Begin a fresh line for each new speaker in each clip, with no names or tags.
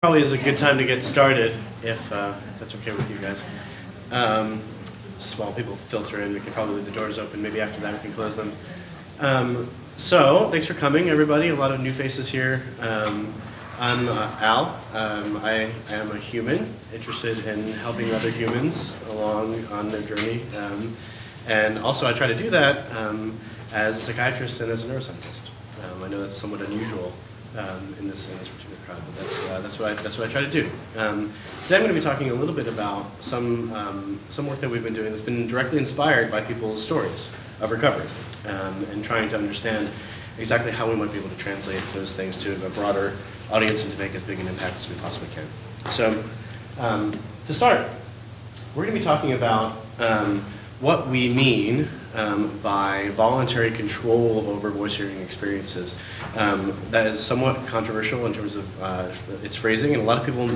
Probably is a good time to get started, if that's okay with you guys. While people filter in, we can probably leave the doors open. Maybe after that we can close them. So, thanks for coming, everybody. A lot of new faces here. I'm Al. I am a human interested in helping other humans along on their journey. And also I try to do that as a psychiatrist and as a neuroscientist. I know that's somewhat unusual in this particular crowd, but that's what I try to do. Today I'm going to be talking a little bit about some work that we've been doing that's been directly inspired by people's stories of recovery, and trying to understand exactly how we might be able to translate those things to a broader audience and to make as big an impact as we possibly can. So, to start, we're going to be talking about what we mean by voluntary control over voice hearing experiences. That is somewhat controversial in terms of its phrasing, and a lot of people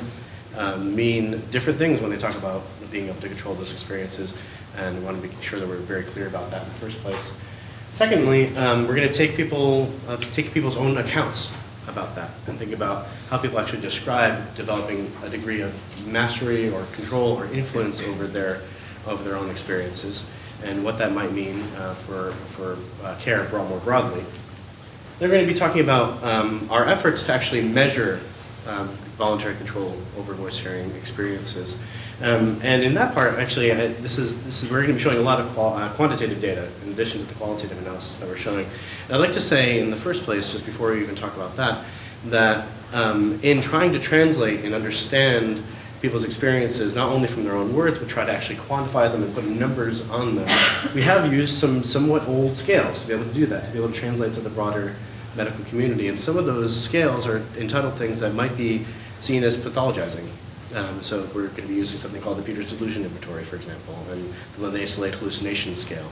mean different things when they talk about being able to control those experiences, and we want to be sure that we're very clear about that in the first place. Secondly, we're going to take people's own accounts about that and think about how people actually describe developing a degree of mastery or control or influence over their own experiences, and what that might mean for care more broadly. They're going to be talking about our efforts to actually measure voluntary control over voice hearing experiences. And in that part, actually, we're going to be showing a lot of quantitative data in addition to the qualitative analysis that we're showing. And I'd like to say in the first place, just before we even talk about that in trying to translate and understand people's experiences, not only from their own words, but try to actually quantify them and put numbers on them, we have used some somewhat old scales to be able to do that, to be able to translate to the broader medical community. And some of those scales are entitled things that might be seen as pathologizing. So we're going to be using something called the Peters Delusion Inventory, for example, and the Linnaeus-Slade Hallucination Scale.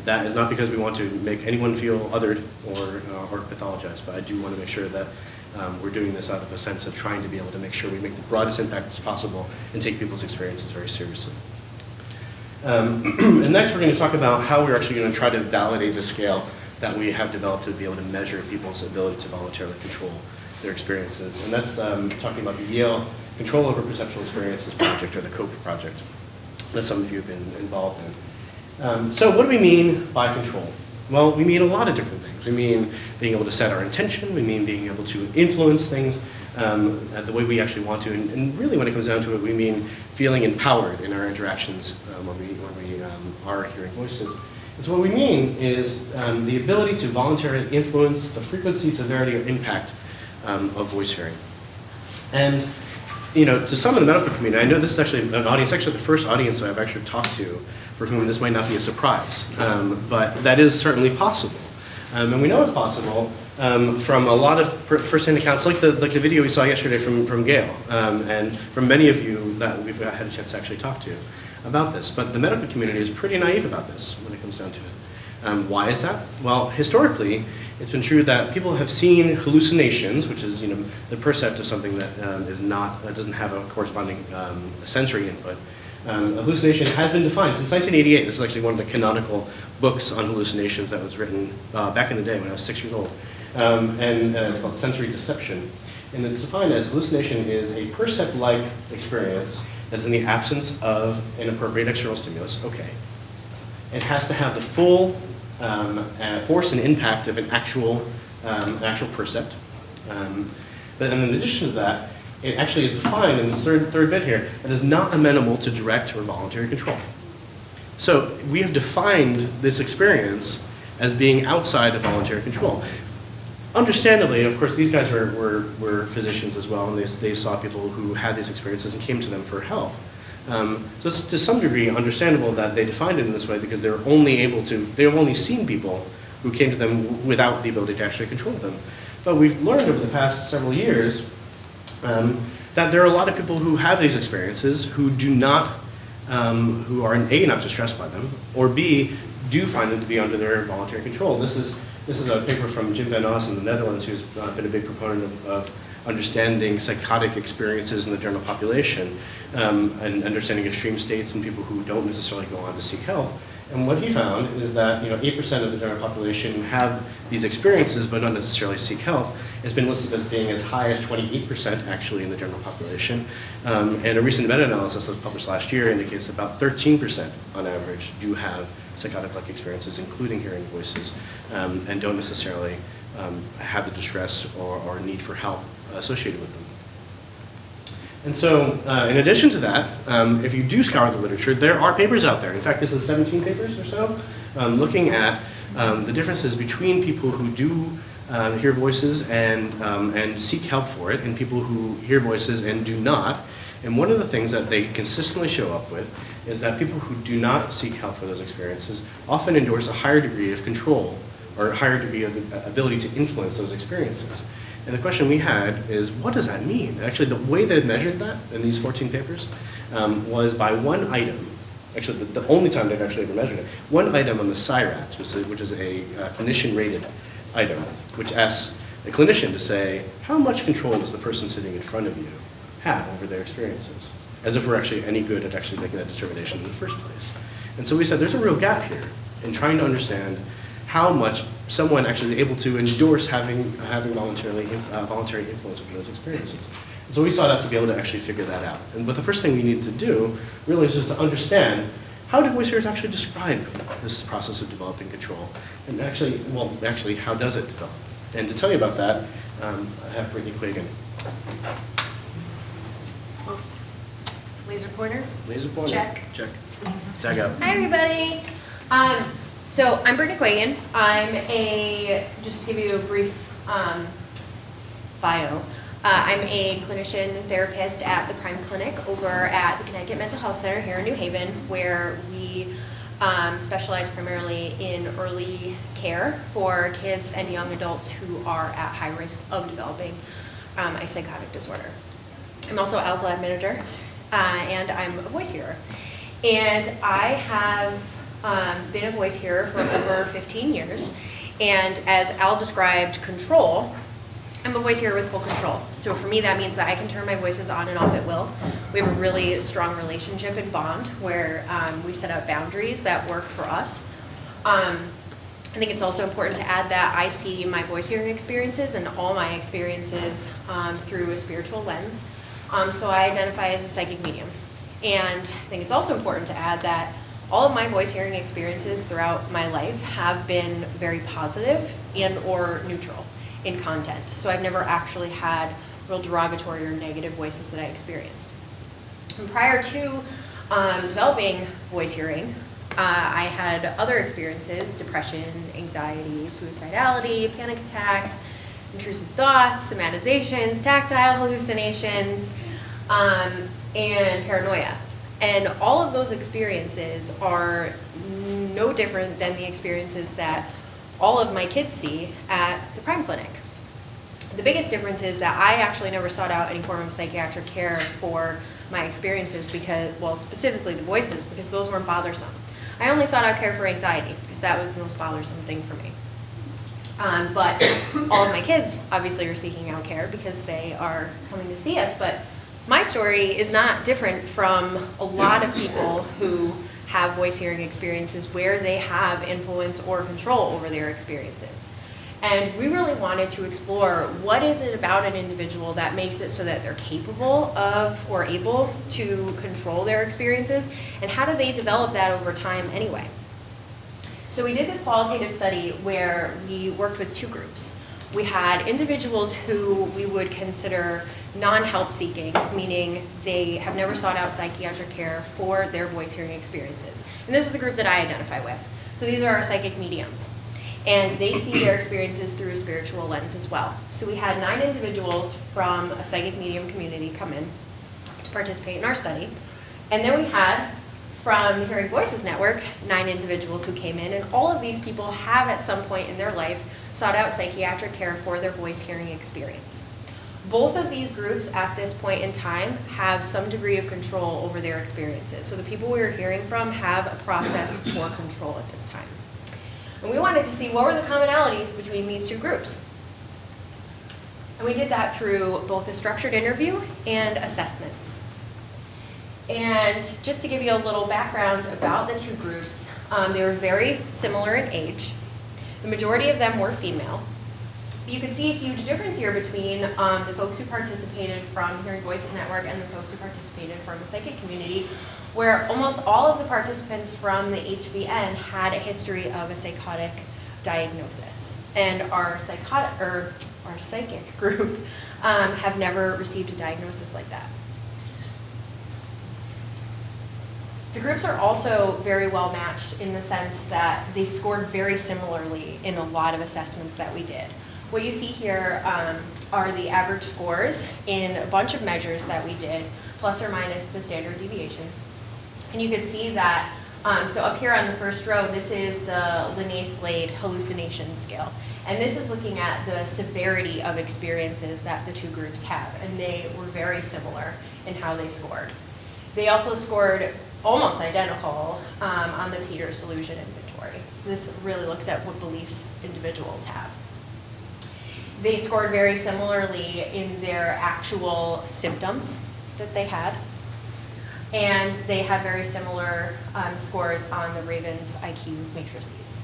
That is not because we want to make anyone feel othered or pathologized, but I do want to make sure that we're doing this out of a sense of trying to be able to make sure we make the broadest impact as possible and take people's experiences very seriously. And next we're going to talk about how we're actually going to try to validate the scale that we have developed to be able to measure people's ability to voluntarily control their experiences. And that's talking about the Yale Control Over Perceptual Experiences project, or the COPE project, that some of you have been involved in. So what do we mean by control? Well, we mean a lot of different things. We mean being able to set our intention. We mean being able to influence things the way we actually want to. And really, when it comes down to it, we mean feeling empowered in our interactions when we are hearing voices. And so what we mean is the ability to voluntarily influence the frequency, severity, or impact of voice hearing. And to some of the medical community, I know this is actually an audience, actually the first audience that I've actually talked to for whom this might not be a surprise, but that is certainly possible. And we know it's possible from a lot of first-hand accounts, like the video we saw yesterday from Gail, and from many of you that we've had a chance to actually talk to about this. But the medical community is pretty naive about this when it comes down to it. Why is that? Well, historically, it's been true that people have seen hallucinations, which is the percept of something that doesn't have a corresponding sensory input. Hallucination has been defined since 1988. This is actually one of the canonical books on hallucinations that was written back in the day when I was 6 years old. And it's called Sensory Deception. And it's defined as hallucination is a percept-like experience that is in the absence of an appropriate external stimulus. Okay. It has to have the full force and impact of an actual percept. But then in addition to that, it actually is defined in the third bit here, it is not amenable to direct or voluntary control. So we have defined this experience as being outside of voluntary control. Understandably, of course, these guys were physicians as well, and they saw people who had these experiences and came to them for help. So it's to some degree understandable that they defined it in this way because they've only seen people who came to them without the ability to actually control them. But we've learned over the past several years that there are a lot of people who have these experiences who are A, not distressed by them, or B, do find them to be under their voluntary control. This is a paper from Jim Van Os in the Netherlands, who's been a big proponent of understanding psychotic experiences in the general population, and understanding extreme states and people who don't necessarily go on to seek help. And what he found is that 8% of the general population have these experiences but not necessarily seek help. It's been listed as being as high as 28% actually in the general population. And a recent meta-analysis that was published last year indicates about 13% on average do have psychotic-like experiences, including hearing voices, and don't necessarily have the distress or need for help associated with them. And so, in addition to that, if you do scour the literature, there are papers out there. In fact, this is 17 papers or so, looking at the differences between people who do hear voices and seek help for it, and people who hear voices and do not. And one of the things that they consistently show up with is that people who do not seek help for those experiences often endorse a higher degree of control or a higher degree of ability to influence those experiences. And the question we had is, what does that mean? Actually, the way they measured that in these 14 papers was by one item. Actually, the only time they've actually ever measured it. One item on the PSI-RATS, which is a clinician-rated item, which asks the clinician to say, how much control does the person sitting in front of you have over their experiences? As if we're actually any good at actually making that determination in the first place. And so we said, there's a real gap here in trying to understand how much someone actually is able to endorse having voluntary influence over those experiences. And so we sought out to be able to actually figure that out. And but the first thing we needed to do really is just to understand, how do voice hearers actually describe this process of developing control? And actually, how does it develop? And to tell you about that, I have Brittany Quagan.
Laser pointer?
Laser pointer.
Check.
Check. Tag out.
Hi, everybody. So I'm Brittany Quagan. Just to give you a brief bio, I'm a clinician and therapist at the Prime Clinic over at the Connecticut Mental Health Center here in New Haven, where we specialize primarily in early care for kids and young adults who are at high risk of developing a psychotic disorder. I'm also Al's lab manager, and I'm a voice hearer. And I have been a voice hearer for over 15 years. And as Al described control, I'm a voice hearer with full control. So for me, that means that I can turn my voices on and off at will. We have a really strong relationship and bond where we set out boundaries that work for us. I think it's also important to add that I see my voice hearing experiences and all my experiences through a spiritual lens. So I identify as a psychic medium. And I think it's also important to add that all of my voice hearing experiences throughout my life have been very positive and or neutral in content. So I've never actually had real derogatory or negative voices that I experienced. And prior to developing voice hearing, I had other experiences: depression, anxiety, suicidality, panic attacks, intrusive thoughts, somatizations, tactile hallucinations, and paranoia. And all of those experiences are no different than the experiences that all of my kids see at the Prime Clinic. The biggest difference is that I actually never sought out any form of psychiatric care for my experiences because, well, specifically the voices, because those weren't bothersome. I only sought out care for anxiety because that was the most bothersome thing for me. But all of my kids obviously are seeking out care because they are coming to see us. But my story is not different from a lot of people who have voice hearing experiences where they have influence or control over their experiences. And we really wanted to explore, what is it about an individual that makes it so that they're capable of or able to control their experiences, and how do they develop that over time anyway? So we did this qualitative study where we worked with two groups. We had individuals who we would consider non-help seeking, meaning they have never sought out psychiatric care for their voice hearing experiences. And this is the group that I identify with. So these are our psychic mediums. And they see their experiences through a spiritual lens as well. So we had 9 individuals from a psychic medium community come in to participate in our study. And then we had, from the Hearing Voices Network, 9 individuals who came in, and all of these people have at some point in their life sought out psychiatric care for their voice hearing experience. Both of these groups at this point in time have some degree of control over their experiences. So the people we were hearing from have a process for control at this time. And we wanted to see what were the commonalities between these two groups. And we did that through both a structured interview and assessments. And just to give you a little background about the two groups, They were very similar in age. The majority of them were female. You can see a huge difference here between the folks who participated from Hearing Voices Network and the folks who participated from the psychic community, where almost all of the participants from the HVN had a history of a psychotic diagnosis. And our psychic group have never received a diagnosis like that. The groups are also very well matched in the sense that they scored very similarly in a lot of assessments that we did. What you see here are the average scores in a bunch of measures that we did, plus or minus the standard deviation. And you can see that, so up here on the first row, this is the Linnaeus-Slade hallucination scale. And this is looking at the severity of experiences that the two groups have, and they were very similar in how they scored. They also scored almost identical on the Peters delusion inventory. So this really looks at what beliefs individuals have. They scored very similarly in their actual symptoms that they had. And they had very similar scores on the Raven's IQ matrices.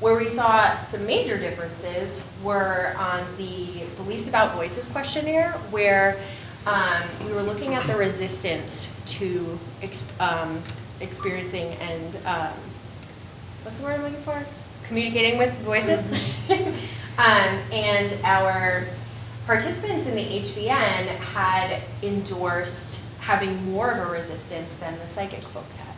Where we saw some major differences were on the beliefs about voices questionnaire, where we were looking at the resistance to experiencing and, what's the word I'm looking for? Communicating with voices. And our participants in the HVN had endorsed having more of a resistance than the psychic folks had.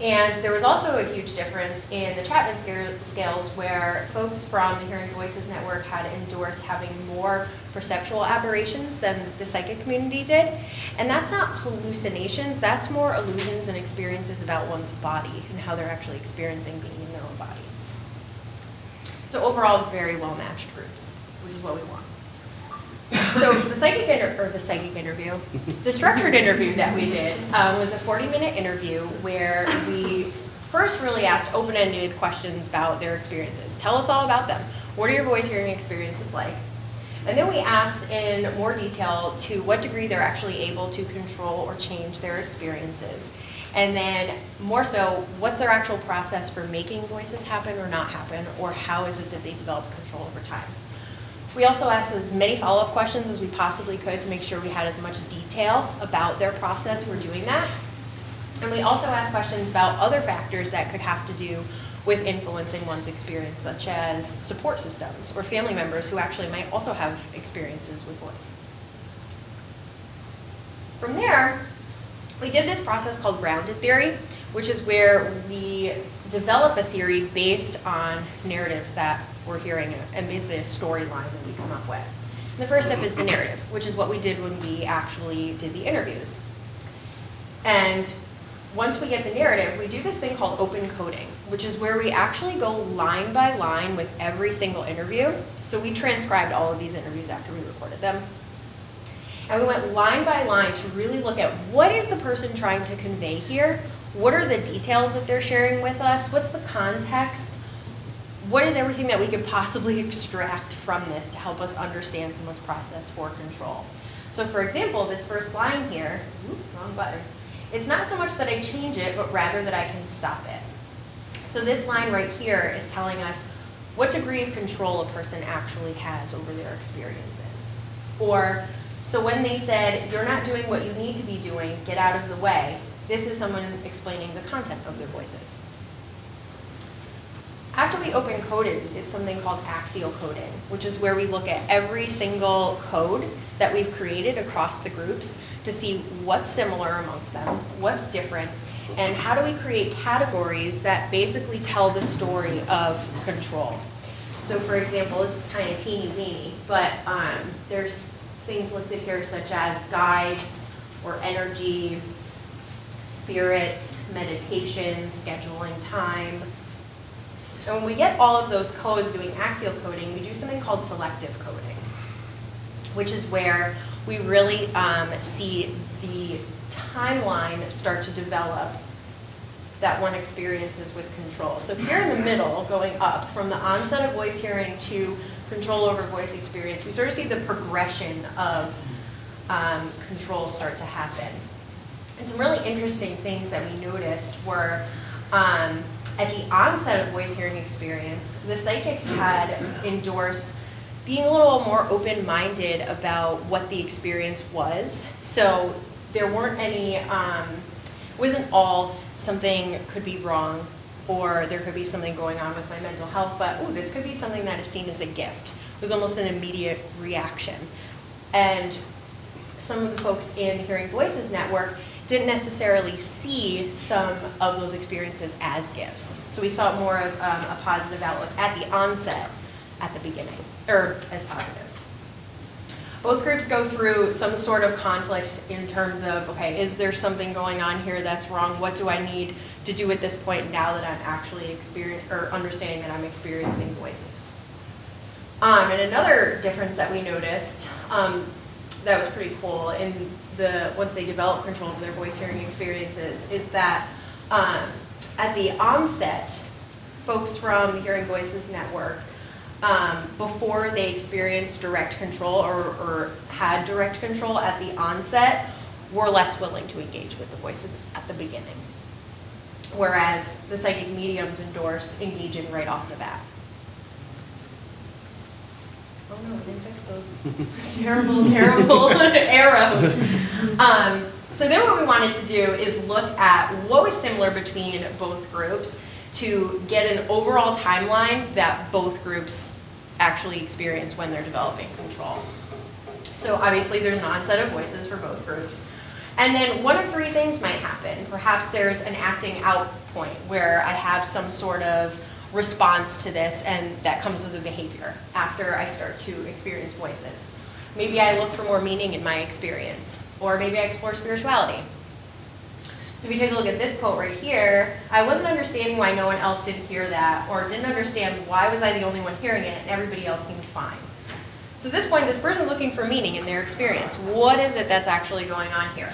And there was also a huge difference in the Chapman scales, where folks from the Hearing Voices Network had endorsed having more perceptual aberrations than the psychic community did. And that's not hallucinations, that's more illusions and experiences about one's body and how they're actually experiencing being in their own body. So overall, very well-matched groups, which is what we want. So the structured interview that we did was a 40-minute interview where we first really asked open-ended questions about their experiences. Tell us all about them. What are your voice hearing experiences like? And then we asked in more detail to what degree they're actually able to control or change their experiences. And then more so, what's their actual process for making voices happen or not happen, or how is it that they develop control over time? We also asked as many follow-up questions as we possibly could to make sure we had as much detail about their process for doing that. And we also asked questions about other factors that could have to do with influencing one's experience, such as support systems or family members who actually might also have experiences with voice. From there, we did this process called grounded theory, which is where we develop a theory based on narratives that we're hearing, and basically a storyline that we come up with. And the first step is the narrative, which is what we did when we actually did the interviews. And once we get the narrative, we do this thing called open coding, which is where we actually go line by line with every single interview. So we transcribed all of these interviews after we recorded them. And we went line by line to really look at what is the person trying to convey here? What are the details that they're sharing with us? What's the context? What is everything that we could possibly extract from this to help us understand someone's process for control? So for example, this first line here, wrong button. It's not so much that I change it, but rather that I can stop it. So this line right here is telling us what degree of control a person actually has over their experiences. Or, so when they said, you're not doing what you need to be doing, get out of the way, this is someone explaining the content of their voices. After we open coded, we did something called axial coding, which is where we look at every single code that we've created across the groups to see what's similar amongst them, what's different, and how do we create categories that basically tell the story of control. So for example, this is kind of teeny weeny, but there's things listed here such as guides or energy, spirits, meditation, scheduling time. And when we get all of those codes doing axial coding, we do something called selective coding, which is where we really see the timeline start to develop that one experiences with control. So here in the middle, going up from the onset of voice hearing to control over voice experience, we sort of see the progression of control start to happen. And some really interesting things that we noticed were At the onset of voice hearing experience, the psychics had endorsed being a little more open-minded about what the experience was. So there weren't any, it wasn't all something could be wrong or there could be something going on with my mental health, but oh, this could be something that is seen as a gift. It was almost an immediate reaction. And some of the folks in the Hearing Voices Network didn't necessarily see some of those experiences as gifts. So we saw more of a positive outlook at the onset, at the beginning, or as positive. Both groups go through some sort of conflict in terms of, okay, is there something going on here that's wrong? What do I need to do at this point now that I'm actually understanding that I'm experiencing voices? And another difference that we noticed that was pretty cool in once they develop control of their voice hearing experiences is that at the onset, folks from the Hearing Voices Network, before they experienced direct control or had direct control at the onset, were less willing to engage with the voices at the beginning. Whereas the psychic mediums endorsed engaging right off the bat. Oh no, I didn't fix those terrible, terrible arrows. So then what we wanted to do is look at what was similar between both groups to get an overall timeline that both groups actually experience when they're developing control. So obviously there's an onset of voices for both groups. And then one of three things might happen. Perhaps there's an acting out point where I have some sort of response to this and that comes with a behavior after I start to experience voices. Maybe I look for more meaning in my experience, or maybe I explore spirituality. So if you take a look at this quote right here, I wasn't understanding why no one else didn't hear that, or didn't understand why was I the only one hearing it and everybody else seemed fine. So at this point, this person's looking for meaning in their experience. What is it that's actually going on here?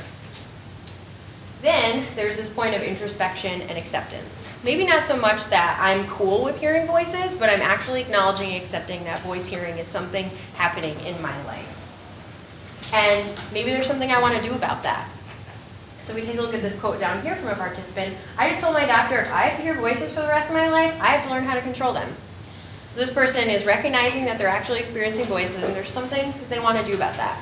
Then there's this point of introspection and acceptance. Maybe not so much that I'm cool with hearing voices, but I'm actually acknowledging and accepting that voice hearing is something happening in my life. And maybe there's something I want to do about that. So we take a look at this quote down here from a participant. I just told my doctor, if I have to hear voices for the rest of my life, I have to learn how to control them. So this person is recognizing that they're actually experiencing voices and there's something that they want to do about that.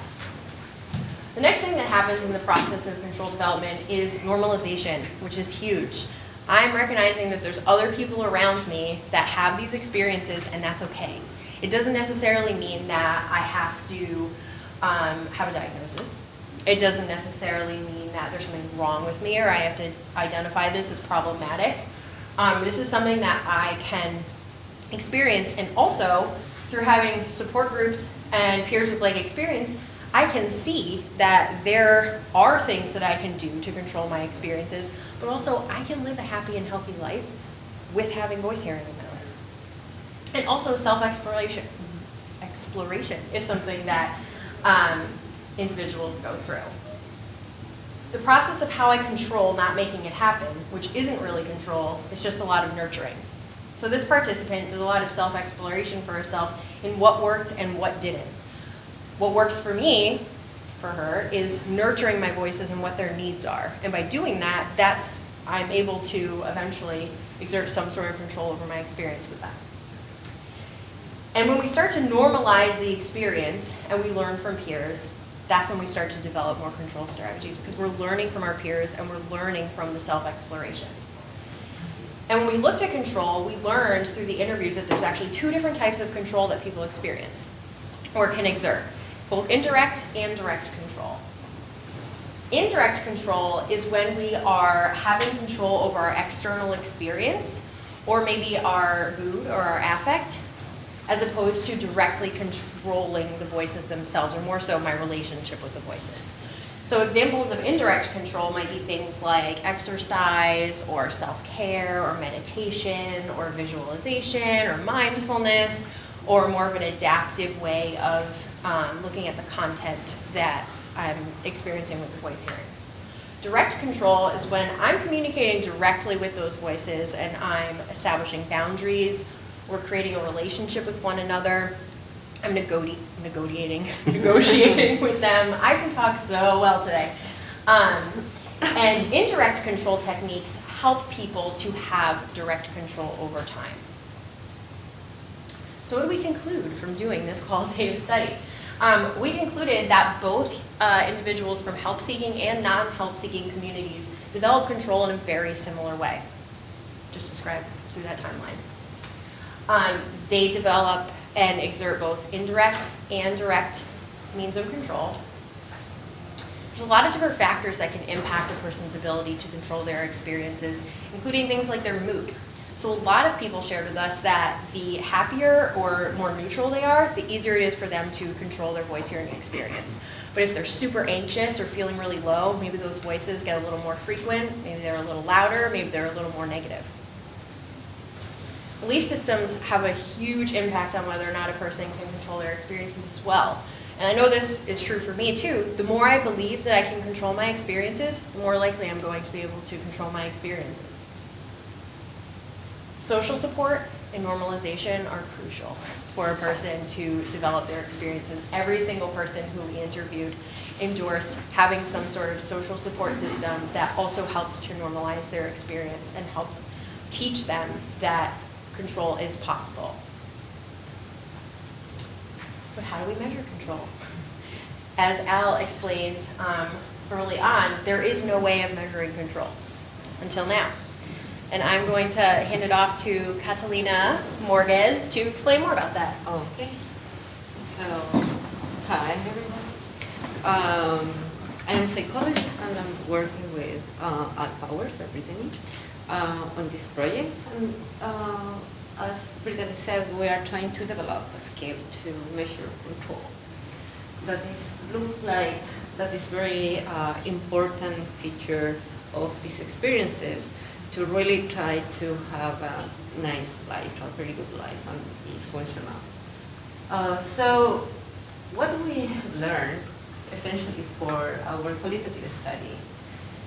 The next thing that happens in the process of control development is normalization, which is huge. I'm recognizing that there's other people around me that have these experiences and that's okay. It doesn't necessarily mean that I have to have a diagnosis. It doesn't necessarily mean that there's something wrong with me or I have to identify this as problematic. This is something that I can experience, and also through having support groups and peers with like experience, I can see that there are things that I can do to control my experiences, but also I can live a happy and healthy life with having voice hearing in my life. And also self-exploration. Exploration is something that individuals go through. The process of how I control not making it happen, which isn't really control, it's just a lot of nurturing. So this participant did a lot of self-exploration for herself in what worked and what didn't. What works for me, for her, is nurturing my voices and what their needs are. And by doing that, I'm able to eventually exert some sort of control over my experience with that. And when we start to normalize the experience and we learn from peers, that's when we start to develop more control strategies, because we're learning from our peers and we're learning from the self-exploration. And when we looked at control, we learned through the interviews that there's actually two different types of control that people experience or can exert, both indirect and direct control. Indirect control is when we are having control over our external experience, or maybe our mood or our affect, as opposed to directly controlling the voices themselves, or more so my relationship with the voices. So examples of indirect control might be things like exercise, or self-care, or meditation, or visualization, or mindfulness, or more of an adaptive way of looking at the content that I'm experiencing with the voice hearing. Direct control is when I'm communicating directly with those voices and I'm establishing boundaries, we're creating a relationship with one another, I'm negotiating with them. I can talk so well today. And indirect control techniques help people to have direct control over time. So what do we conclude from doing this qualitative study? We concluded that both individuals from help-seeking and non-help-seeking communities develop control in a very similar way, just described through that timeline. They develop and exert both indirect and direct means of control. There's a lot of different factors that can impact a person's ability to control their experiences, including things like their mood. So a lot of people shared with us that the happier or more neutral they are, the easier it is for them to control their voice hearing experience. But if they're super anxious or feeling really low, maybe those voices get a little more frequent, maybe they're a little louder, maybe they're a little more negative. Belief systems have a huge impact on whether or not a person can control their experiences as well. And I know this is true for me too. The more I believe that I can control my experiences, the more likely I'm going to be able to control my experiences. Social support and normalization are crucial for a person to develop their experience. And every single person who we interviewed endorsed having some sort of social support system that also helps to normalize their experience and helped teach them that control is possible. But how do we measure control? As Al explained early on, there is no way of measuring control until now. And I'm going to hand it off to Catalina Mourgues to explain more about that.
Okay. So, hi everyone. I'm a psychologist and I'm working with Powers at Brittany on this project. And as Brittany said, we are trying to develop a scale to measure control. That is very important feature of these experiences, to really try to have a nice life, a very good life, and be functional. So what we learned, essentially for our qualitative study,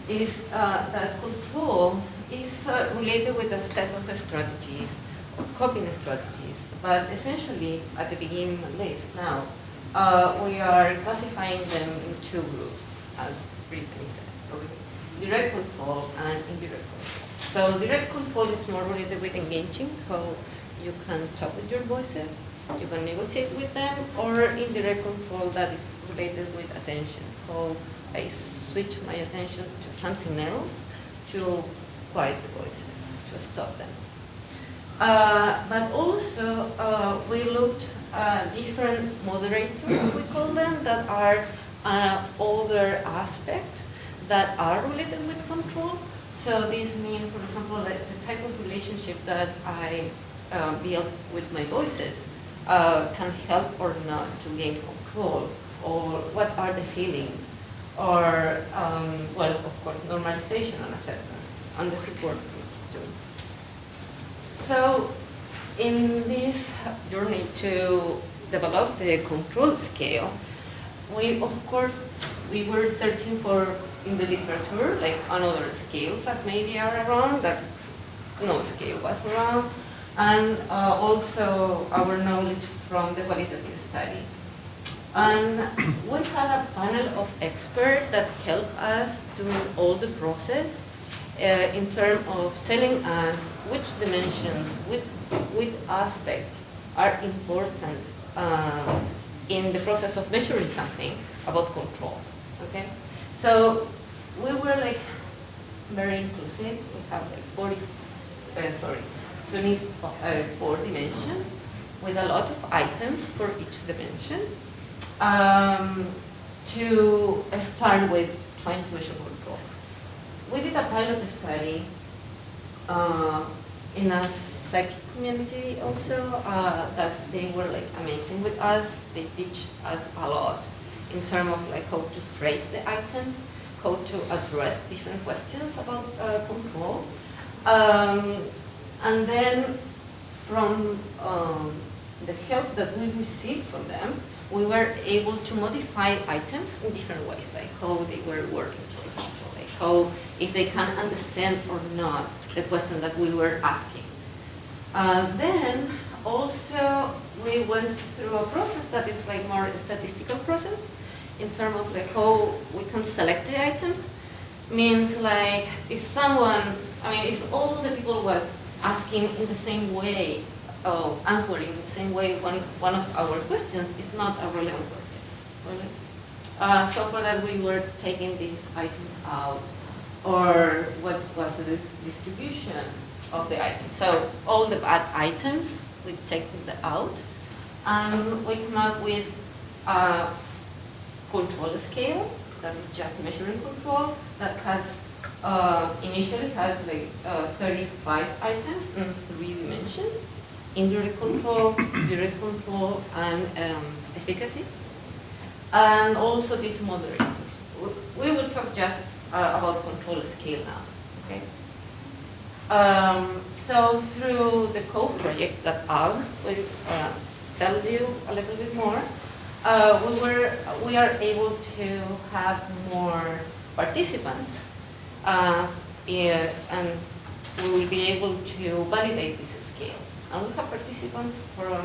is that control is related with a set of strategies, or coping strategies, but essentially, at the beginning at least now, we are classifying them in two groups, as Brittany said already: direct control and indirect control. So direct control is more related with engaging, how you can talk with your voices, you can negotiate with them, or indirect control that is related with attention, how I switch my attention to something else to quiet the voices, to stop them. But also, we looked at different moderators, we call them, that are other aspects that are related with control. So this means, for example, that the type of relationship that I build with my voices can help or not to gain control, or what are the feelings, or, well, of course, normalization and acceptance, and the support groups too. So in this journey to develop the control scale, we were searching for, in the literature, like another scales that maybe are around, that no scale was around, and also our knowledge from the qualitative study. And we had a panel of experts that helped us do all the process in terms of telling us which dimensions, which aspects are important in the process of measuring something about control. Okay, so we were like very inclusive. We have like 24 dimensions with a lot of items for each dimension. To start with trying to measure control. We did a pilot study in a psychic community also, that they were like amazing with us. They teach us a lot in terms of like how to phrase the items, how to address different questions about control. And then from the help that we received from them, we were able to modify items in different ways, like how they were working, for example, like how, if they can understand or not the question that we were asking. Then also we went through a process that is like more statistical process in terms of like how we can select the items. Means like if someone I mean, if all the people was asking in the same way, answering in the same way one of our questions, it's not a relevant question, really. So for that we were taking these items out, or what was the distribution of the items. So all the bad items, we take them out, and we come up with a control scale that is just measuring control that has initially has like 35 items in 3 dimensions: indirect control, direct control, and efficacy, and also these moderators. We will talk just about control scale now. Okay. So through the code project that Al will tell you a little bit more, we are able to have more participants, and we will be able to validate this scale. And we have participants from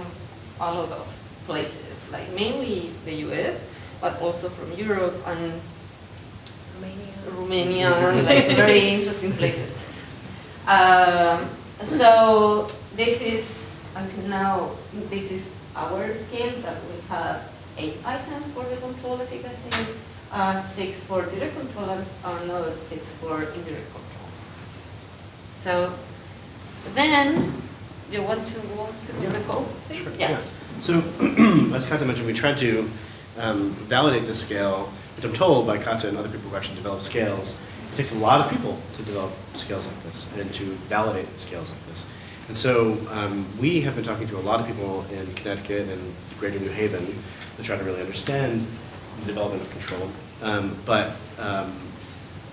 a lot of places, like mainly the US, but also from Europe and Romania, and like very interesting places. So this is, until now, this is our scale that we have 8 items for the control efficacy, 6 for direct control, and another 6 for indirect control. So then, you want to walk through the code?
Sure.
Yeah.
So, as Kata mentioned, we tried to validate this scale, which I'm told by Kata and other people who actually develop scales. It takes a lot of people to develop scales like this and to validate scales like this. And so we have been talking to a lot of people in Connecticut and Greater New Haven to try to really understand the development of control. But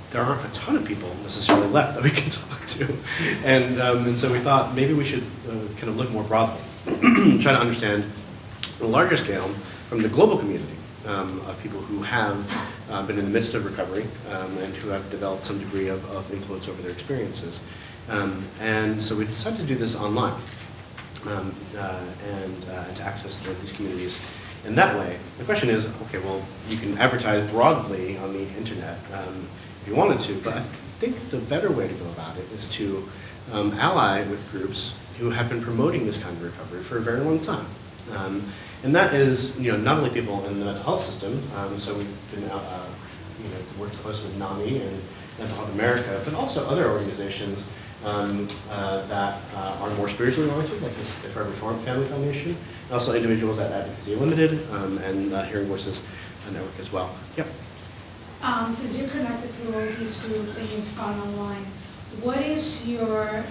there aren't a ton of people necessarily left that we can talk to. And so we thought maybe we should kind of look more broadly, try to understand on a larger scale from the global community of people who have been in the midst of recovery and who have developed some degree of influence over their experiences. And so we decided to do this online and to access these communities in that way. The question is, okay, well, you can advertise broadly on the internet if you wanted to, but I think the better way to go about it is to ally with groups who have been promoting this kind of recovery for a very long time. And that is, not only people in the mental health system, so we've been worked closely with NAMI and Mental Health America, but also other organizations that are more spiritually oriented, like the Forever Family Foundation, and also individuals at Advocacy Limited and Hearing Voices Network as well. Yep.
Since you're connected through all these groups and you've gone online, what is your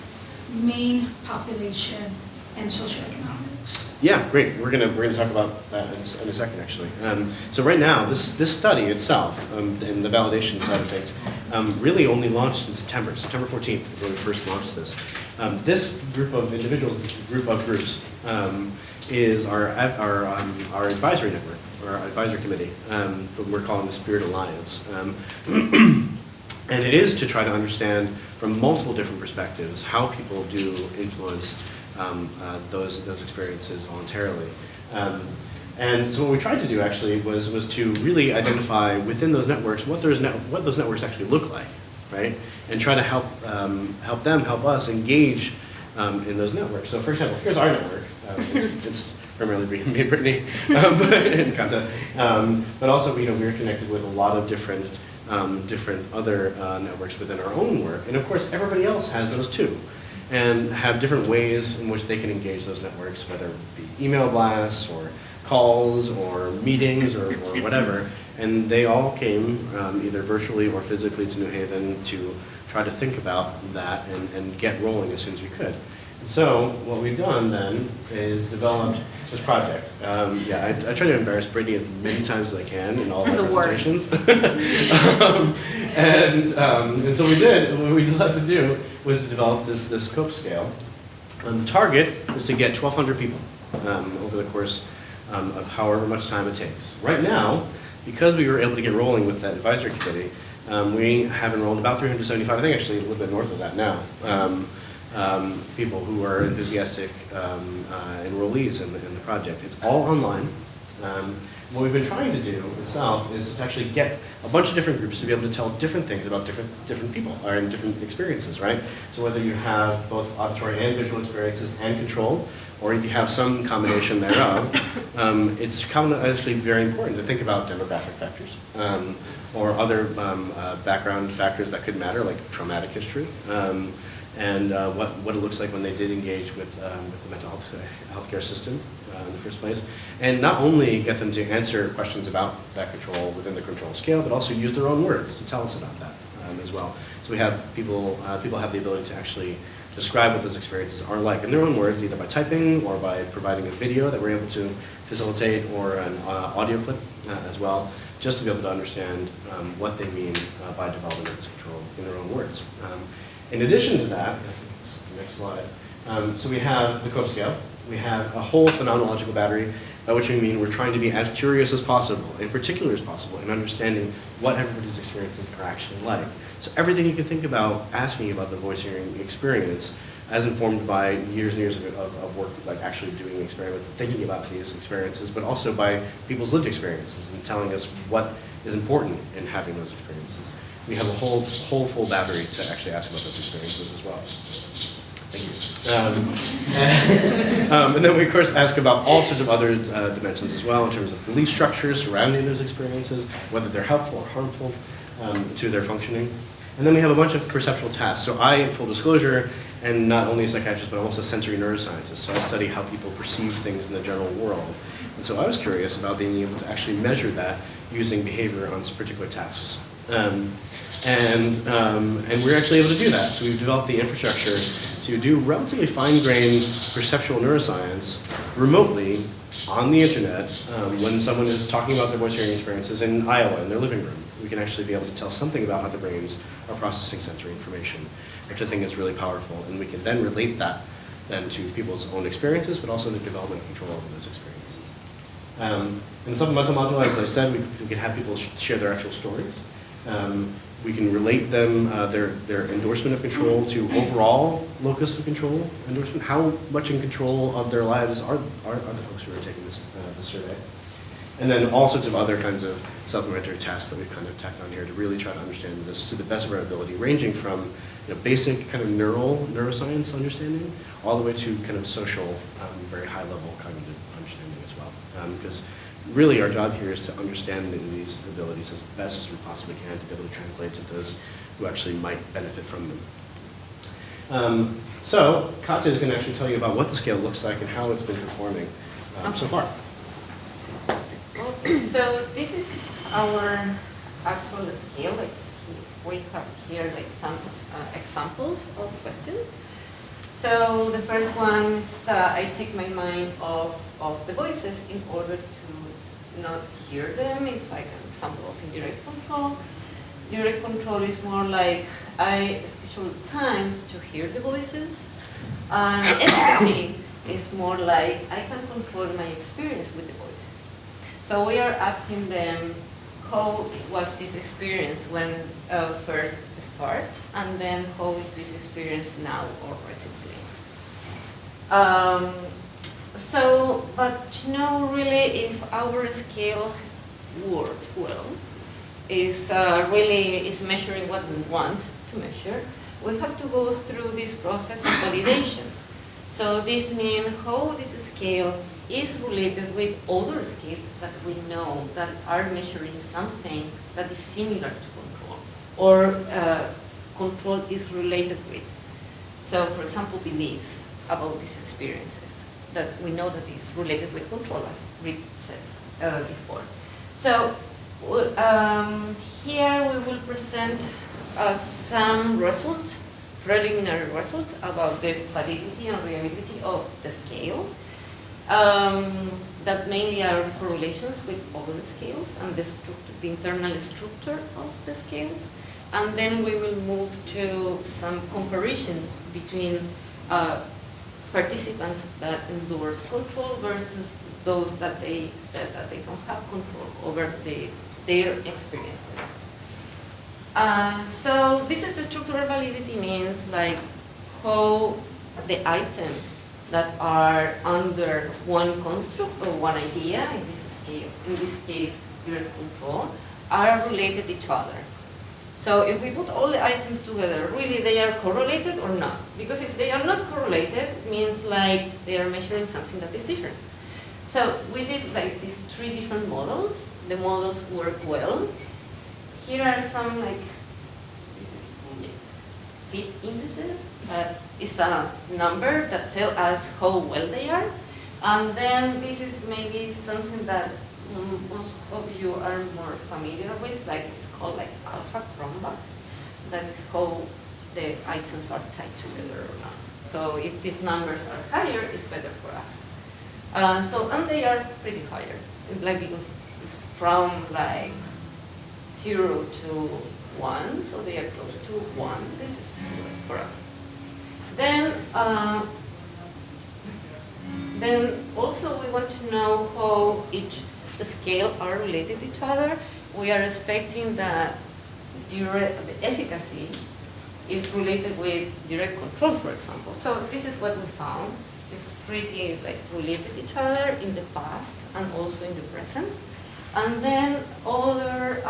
main population and socioeconomics?
Yeah, great. We're gonna talk about that in a second, actually. So right now, this study itself, and the validation side of things, really only launched in September 14th is when we first launched this. This group of individuals, this group of groups, is our advisory network, or our advisory committee, what we're calling the Spirit Alliance. And it is to try to understand from multiple different perspectives how people do influence those experiences voluntarily. And so what we tried to do actually was to really identify within those networks what those networks actually look like, right? And try to help us engage in those networks. So for example, here's our network. It's primarily me and Brittany, and Kata. But also, we're connected with a lot of different other networks within our own work. And of course, everybody else has those too, and have different ways in which they can engage those networks, whether it be email blasts or calls or meetings or whatever. And they all came either virtually or physically to New Haven to try to think about that and get rolling as soon as we could. And so what we've done then is developed this project. I try to embarrass Brittany as many times as I can in all of our presentations. And so we did. What we decided to do was to develop this scope scale. The target is to get 1,200 people over the course of however much time it takes. Right now, because we were able to get rolling with that advisory committee, we have enrolled about 375, I think actually a little bit north of that now, people who are enthusiastic enrollees in the project. It's all online. What we've been trying to do itself is to actually get a bunch of different groups to be able to tell different things about different people or in different experiences, right? So whether you have both auditory and visual experiences and control, or if you have some combination thereof, it's actually very important to think about demographic factors or other background factors that could matter, like traumatic history, and what it looks like when they did engage with the mental healthcare system in the first place. And not only get them to answer questions about that control within the control scale, but also use their own words to tell us about that as well. So we have people have the ability to actually describe what those experiences are like in their own words, either by typing or by providing a video that we're able to facilitate, or an audio clip as well, just to be able to understand what they mean by development of this control in their own words. In addition to that, I think this is the next slide, so we have the Cope scale. We have a whole phenomenological battery, by which we mean we're trying to be as curious as possible, in particular as possible, in understanding what everybody's experiences are actually like. So everything you can think about asking about the voice hearing experience, as informed by years and years of work, like actually doing experiments, thinking about these experiences, but also by people's lived experiences and telling us what is important in having those experiences. We have a whole full battery to actually ask about those experiences as well. Thank you. And then we, of course, ask about all sorts of other dimensions as well, in terms of belief structures surrounding those experiences, whether they're helpful or harmful to their functioning. And then we have a bunch of perceptual tasks. So I, full disclosure, am not only a psychiatrist, but I'm also a sensory neuroscientist. So I study how people perceive things in the general world. And so I was curious about being able to actually measure that using behavior on particular tasks. And we're actually able to do that. So we've developed the infrastructure to do relatively fine-grained perceptual neuroscience remotely on the internet when someone is talking about their voice hearing experiences in Iowa in their living room. We can actually be able to tell something about how their brains are processing sensory information, which I think is really powerful. And we can then relate that then to people's own experiences, but also the development and control over those experiences. In the supplemental module, as I said, we can have people share their actual stories. We can relate them, their endorsement of control to overall locus of control endorsement. How much in control of their lives are the folks who are taking this survey? And then all sorts of other kinds of supplementary tasks that we've kind of tacked on here to really try to understand this to the best of our ability, ranging from basic kind of neuroscience understanding all the way to kind of social, very high level cognitive understanding as well. Because really our job here is to understand these abilities as best as we possibly can to be able to translate to those who actually might benefit from them. So Katya is going to actually tell you about what the scale looks like and how it's been performing so far.
Okay, so this is our actual scale. Like we have here like some examples of questions. So the first one is I take my mind off the voices in order to not hear them. It's like an example of indirect control. Direct control is more like I schedule times to hear the voices. And empathy is more like I can control my experience with the voices. So we are asking them how was this experience when first start, and then how is this experience now or recently. But really, if our scale works well, is measuring what we want to measure, we have to go through this process of validation. So this means how this scale is related with other scales that we know that are measuring something that is similar to control, or control is related with. So, for example, beliefs about these experiences that we know that is related with control, as Britt said before. So, here we will present some results, preliminary results about the validity and reliability of the scale. That mainly are correlations with other scales and the internal structure of the scales. And then we will move to some comparisons between participants that endorse control versus those that they said that they don't have control over their experiences. So this is the structural validity, means like how the items that are under one construct or one idea, in this scale, in this case, direct control, are related to each other. So if we put all the items together, really they are correlated or not? Because if they are not correlated, it means like they are measuring something that is different. So we did like these 3 different models. The models work well. Here are some like fit indices. It's a number that tell us how well they are. And then this is maybe something that most of you are more familiar with, like it's called like alpha cromba. That is how the items are tied together or not. So if these numbers are higher, it's better for us. And they are pretty higher, like because it's from like 0 to 1, so they are close to 1. This is good for us. Then also we want to know how each scale are related to each other. We are expecting that the efficacy is related with direct control, for example. So this is what we found. It's pretty like related to each other in the past and also in the present. And then other,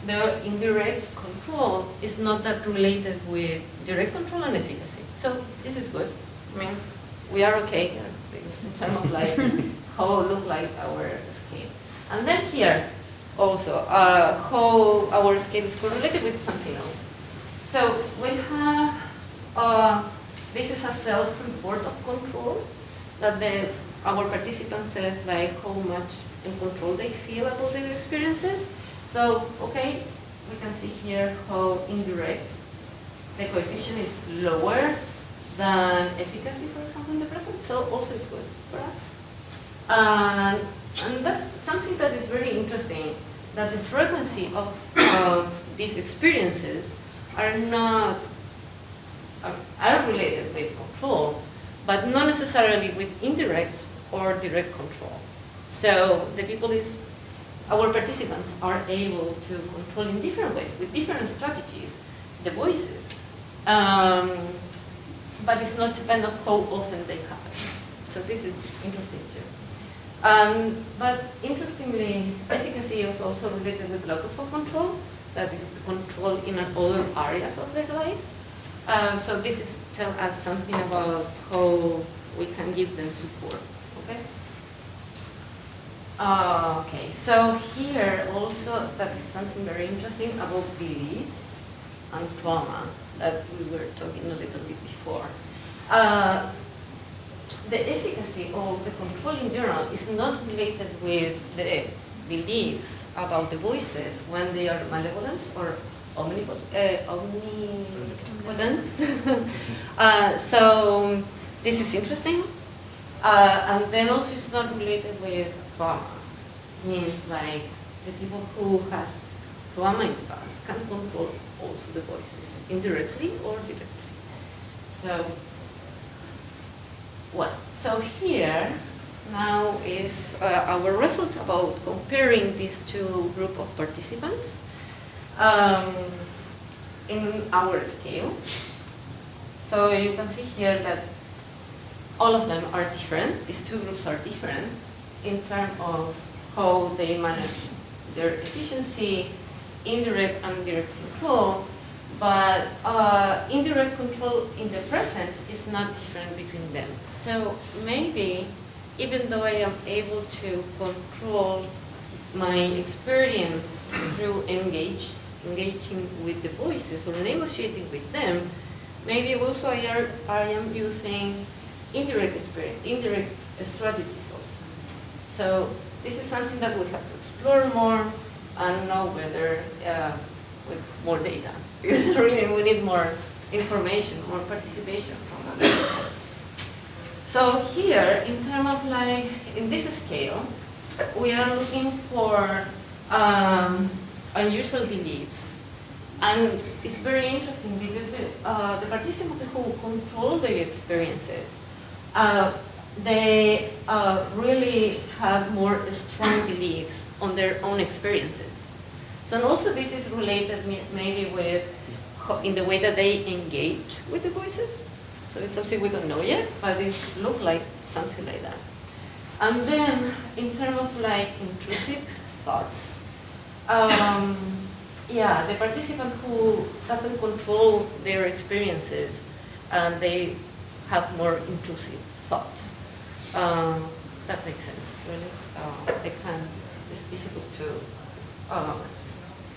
the indirect control is not that related with direct control and efficacy. So this is good. I mean, we are okay in terms of like how look like our scale. And then here also, how our scale is correlated with something else. So we have, this is a self-report of control that our participant says like how much in control they feel about their experiences. So, okay, we can see here how indirect the coefficient is lower than efficacy, for example, in the present. So also it's good for us. And that's something that is very interesting, that the frequency of these experiences are not, are related with control, but not necessarily with indirect or direct control. So the people our participants are able to control in different ways, with different strategies, the voices. But it's not dependent on how often they happen. So this is interesting too. But interestingly, efficacy is also related with locus of control, that is control in other areas of their lives. So this is tell us something about how we can give them support. Okay. Okay. So here also that is something very interesting about belief and trauma that we were talking a little bit before. The efficacy of the control in general is not related with the beliefs about the voices when they are malevolent or omnipotence. So this is interesting. And then also it's not related with trauma. Means like the people who has trauma in the past can control also the voices, indirectly or directly. So, well, so here now is our results about comparing these two group of participants in our scale. So you can see here that all of them are different. These two groups are different in terms of how they manage their efficiency, indirect and direct control. But indirect control in the present is not different between them. So maybe, even though I am able to control my experience through engaging with the voices or negotiating with them, maybe also I am using indirect strategies also. So this is something that we have to explore more and know whether with more data. Because really we need more information, more participation from others. So here, in terms of like, in this scale, we are looking for unusual beliefs. And it's very interesting because the participants who control their experiences, they really have more strong beliefs on their own experiences. So and also this is related maybe with in the way that they engage with the voices. So it's something we don't know yet, but it looks like something like that. And then, in terms of like intrusive thoughts, yeah, the participant who doesn't control their experiences, and they have more intrusive thoughts. That makes sense, really. It's difficult to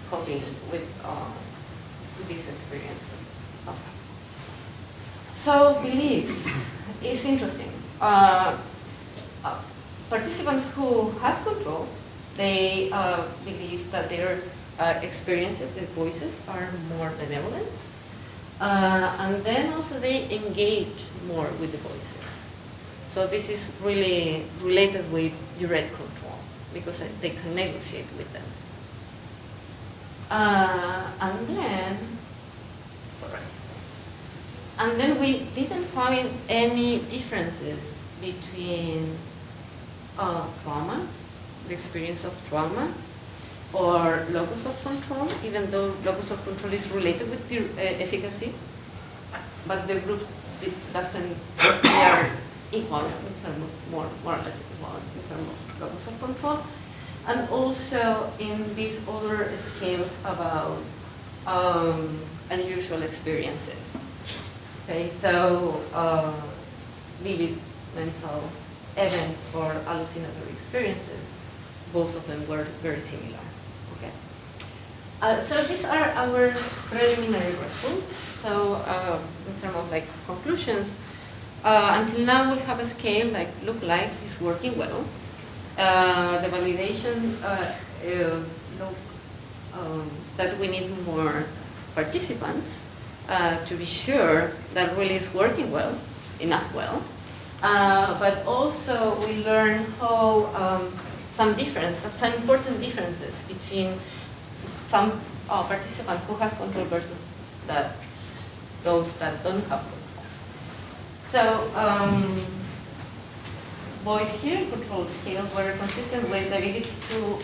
coping with these experiences. Okay. So beliefs is interesting. Participants who has control, they believe that their experiences, their voices are more benevolent. And then also they engage more with the voices. So this is really related with direct control because they can negotiate with them. And then we didn't find any differences between trauma, the experience of trauma, or locus of control, even though locus of control is related with the efficacy, but the group doesn't, they are equal in terms of more or less equal in terms of locus of control. And also in these other scales about unusual experiences. Okay, so vivid mental events or hallucinatory experiences, both of them were very similar. Okay. So these are our preliminary results. So in terms of like conclusions, until now we have a scale look like it's working well. The validation that we need more participants to be sure that really is working well, enough well. But also we learn how some important differences between some participant who has control versus those that don't have control. So voice hearing control scales were consistent with the ability to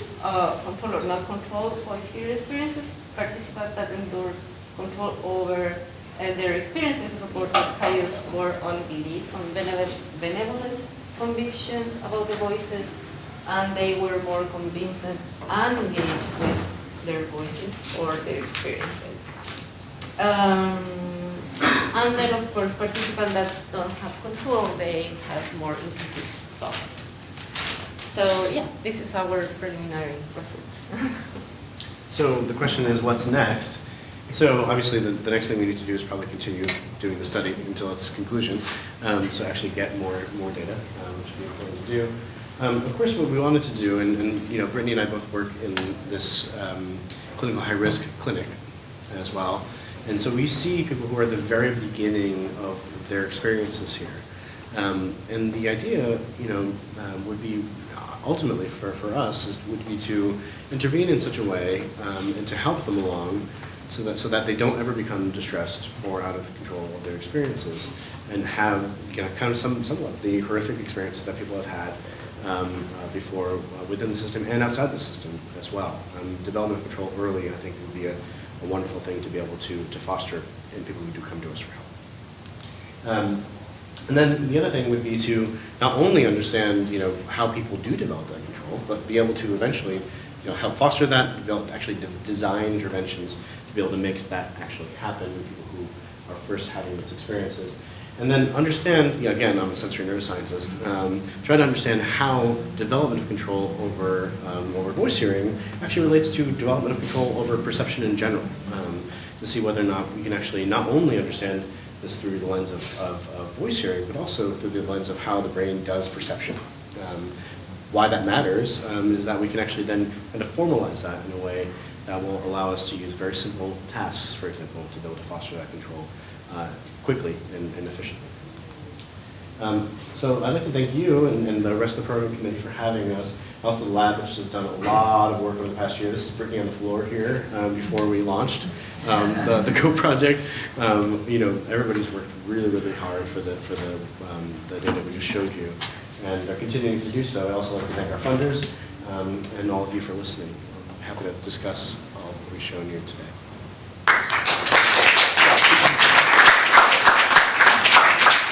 control or not control voice hearing experiences. Participants that endorse control over their experiences reported higher score on beliefs, on benevolent convictions about the voices, and they were more convinced and engaged with their voices or their experiences. And then, of course, participants that don't have control, they have more intrusive thoughts. So, yeah, this is our preliminary results.
So the question is, what's next? So obviously the next thing we need to do is probably continue doing the study until its conclusion, so actually get more data, which would be important to do. Of course, what we wanted to do, and you know, Brittany and I both work in this clinical high-risk clinic as well, and so we see people who are at the very beginning of their experiences here. And the idea, you know, would be ultimately for us would be to intervene in such a way and to help them along so that they don't ever become distressed or out of control of their experiences and have, you know, kind of somewhat the horrific experiences that people have had before within the system and outside the system as well. Development control early, I think, would be a wonderful thing to be able to foster in people who do come to us for help. And then the other thing would be to not only understand, you know, how people do develop that control, but be able to eventually, you know, help foster that, actually design interventions to be able to make that actually happen in people who are first having those experiences. And then understand, you know, again, I'm a sensory neuroscientist, try to understand how development of control over voice hearing actually relates to development of control over perception in general, to see whether or not we can actually not only understand this through the lens of voice hearing, but also through the lens of how the brain does perception. Why that matters is that we can actually then kind of formalize that in a way that will allow us to use very simple tasks, for example, to be able to foster that control quickly and efficiently. So I'd like to thank you and the rest of the program committee for having us. Also the lab, which has done a lot of work over the past year. This is Brittany on the floor here before we launched the Go project. You know, everybody's worked really, really hard for the data we just showed you, and are continuing to do so. I'd also like to thank our funders and all of you for listening. I'm happy to discuss all that we've shown you today.